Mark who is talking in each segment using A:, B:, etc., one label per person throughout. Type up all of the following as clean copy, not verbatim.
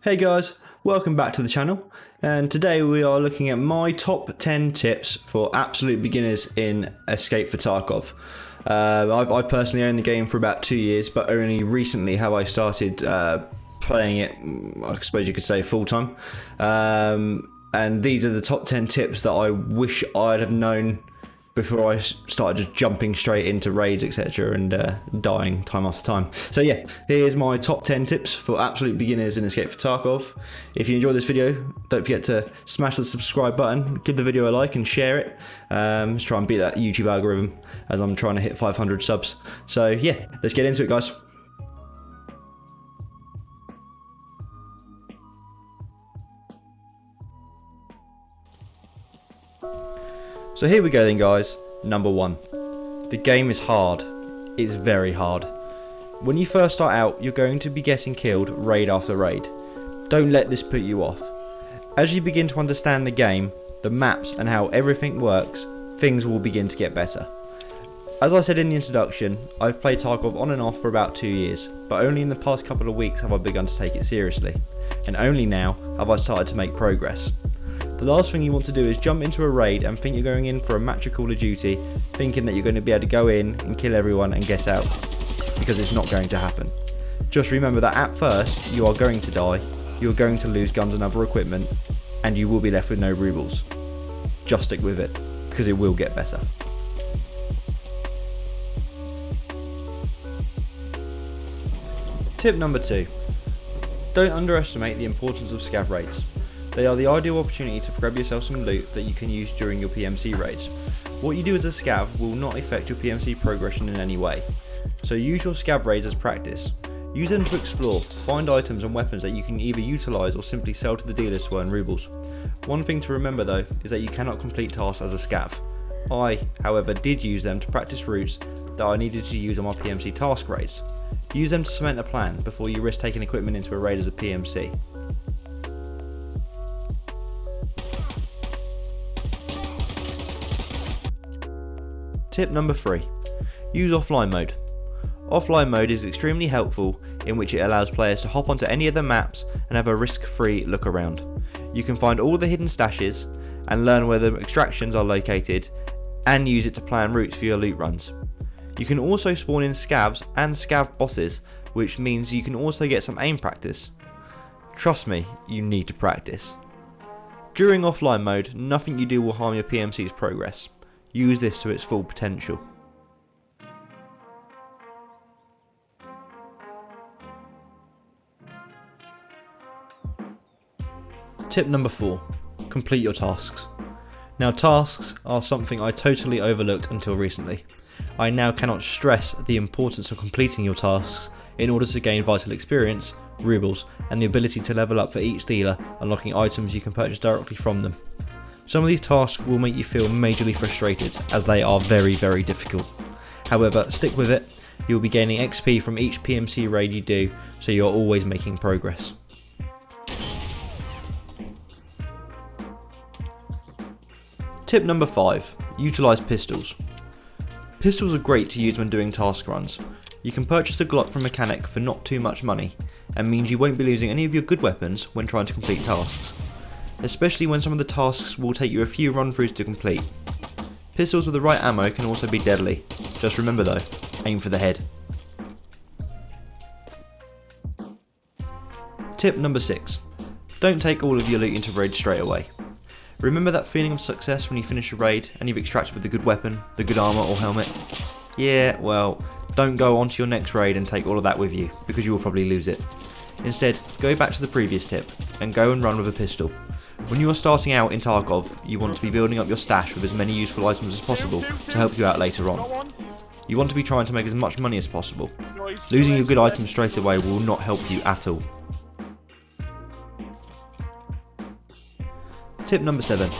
A: Hey guys, welcome back to the channel, and today we are looking at my top 10 tips for absolute beginners in Escape for Tarkov. I've personally owned the game for about 2 years, but only recently have I started playing it, I suppose you could say, full time. And these are the top 10 tips that I wish I'd have known before I started just jumping straight into raids, etc., and dying time after time. So yeah, here's my top 10 tips for absolute beginners in Escape for Tarkov. If you enjoyed this video, don't forget to smash the subscribe button, give the video a like and share it. Let's try and beat that YouTube algorithm as I'm trying to hit 500 subs. So yeah, let's get into it, guys. So here we go then, guys. Number 1. The game is hard. It's very hard. When you first start out, you're going to be getting killed raid after raid. Don't let this put you off. As you begin to understand the game, the maps and how everything works, things will begin to get better. As I said in the introduction, I've played Tarkov on and off for about 2 years, but only in the past couple of weeks have I begun to take it seriously, and only now have I started to make progress. The last thing you want to do is jump into a raid and think you're going in for a match of Call of Duty, thinking that you're going to be able to go in and kill everyone and get out, because it's not going to happen. Just remember that at first, you are going to die, you are going to lose guns and other equipment, and you will be left with no rubles. Just stick with it, because it will get better. Tip number 2. Don't underestimate the importance of scav raids. They are the ideal opportunity to grab yourself some loot that you can use during your PMC raids. What you do as a scav will not affect your PMC progression in any way, so use your scav raids as practice. Use them to explore, find items and weapons that you can either utilise or simply sell to the dealers to earn rubles. One thing to remember though is that you cannot complete tasks as a scav. I, however, did use them to practice routes that I needed to use on my PMC task raids. Use them to cement a plan before you risk taking equipment into a raid as a PMC. Tip number 3. Use offline mode. Offline mode is extremely helpful in which it allows players to hop onto any of the maps and have a risk-free look around. You can find all the hidden stashes and learn where the extractions are located and use it to plan routes for your loot runs. You can also spawn in scavs and scav bosses, which means you can also get some aim practice. Trust me, you need to practice. During offline mode, nothing you do will harm your PMC's progress. Use this to its full potential. Tip number 4. Complete your tasks. Now, tasks are something I totally overlooked until recently. I now cannot stress the importance of completing your tasks in order to gain vital experience, rubles, and the ability to level up for each dealer, unlocking items you can purchase directly from them. Some of these tasks will make you feel majorly frustrated as they are very, very difficult. However, stick with it, you'll be gaining XP from each PMC raid you do, so you're always making progress. Tip number 5. Utilise pistols. Pistols are great to use when doing task runs. You can purchase a Glock from Mechanic for not too much money, and means you won't be losing any of your good weapons when trying to complete tasks, especially when some of the tasks will take you a few run-throughs to complete. Pistols with the right ammo can also be deadly. Just remember though, aim for the head. Tip number 6. Don't take all of your loot into raids straight away. Remember that feeling of success when you finish a raid and you've extracted with the good weapon, the good armour or helmet? Yeah, well, don't go on to your next raid and take all of that with you, because you will probably lose it. Instead, go back to the previous tip and go and run with a pistol. When you are starting out in Tarkov, you want to be building up your stash with as many useful items as possible to help you out later on. You want to be trying to make as much money as possible. Losing your good items straight away will not help you at all. Tip number 7.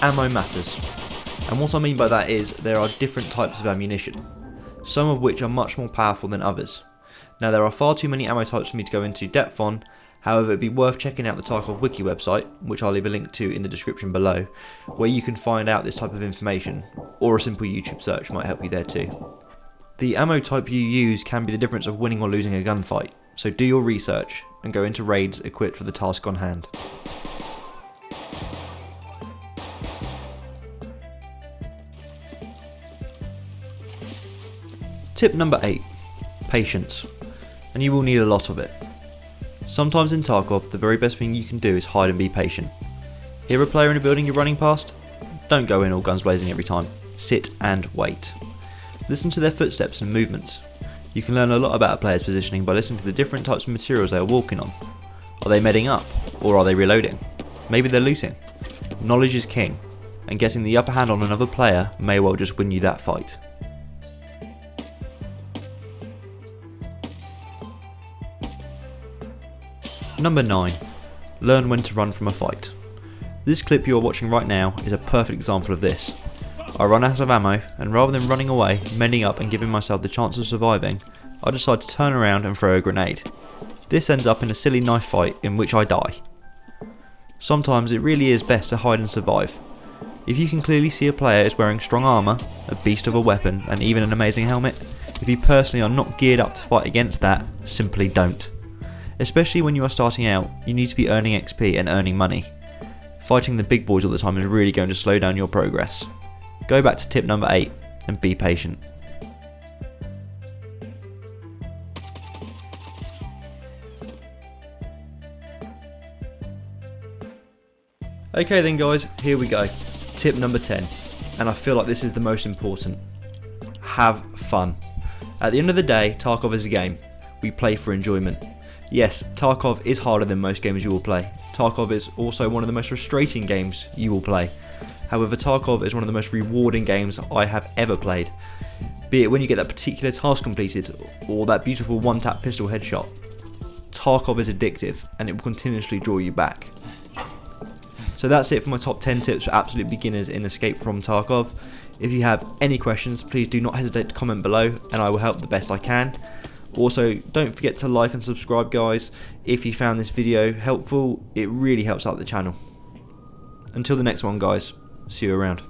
A: Ammo matters. And what I mean by that is there are different types of ammunition, some of which are much more powerful than others. Now, there are far too many ammo types for me to go into depth on. However, it'd be worth checking out the Tarkov Wiki website, which I'll leave a link to in the description below, where you can find out this type of information, or a simple YouTube search might help you there too. The ammo type you use can be the difference of winning or losing a gunfight, so do your research and go into raids equipped for the task on hand. Tip number 8. Patience. And you will need a lot of it. Sometimes in Tarkov, the very best thing you can do is hide and be patient. Hear a player in a building you're running past? Don't go in all guns blazing every time. Sit and wait. Listen to their footsteps and movements. You can learn a lot about a player's positioning by listening to the different types of materials they are walking on. Are they medding up? Or are they reloading? Maybe they're looting. Knowledge is king, and getting the upper hand on another player may well just win you that fight. Number 9. Learn when to run from a fight. This clip you are watching right now is a perfect example of this. I run out of ammo, and rather than running away, mending up and giving myself the chance of surviving, I decide to turn around and throw a grenade. This ends up in a silly knife fight in which I die. Sometimes it really is best to hide and survive. If you can clearly see a player is wearing strong armour, a beast of a weapon, and even an amazing helmet, if you personally are not geared up to fight against that, simply don't. Especially when you are starting out, you need to be earning XP and earning money. Fighting the big boys all the time is really going to slow down your progress. Go back to tip number 8 and be patient. Okay then guys, here we go. Tip number 10, and I feel like this is the most important. Have fun. At the end of the day, Tarkov is a game. We play for enjoyment. Yes, Tarkov is harder than most games you will play. Tarkov is also one of the most frustrating games you will play. However, Tarkov is one of the most rewarding games I have ever played. Be it when you get that particular task completed, or that beautiful one-tap pistol headshot. Tarkov is addictive, and it will continuously draw you back. So that's it for my top 10 tips for absolute beginners in Escape from Tarkov. If you have any questions, please do not hesitate to comment below, and I will help the best I can. Also, don't forget to like and subscribe guys. If you found this video helpful, it really helps out the channel. Until the next one guys, see you around.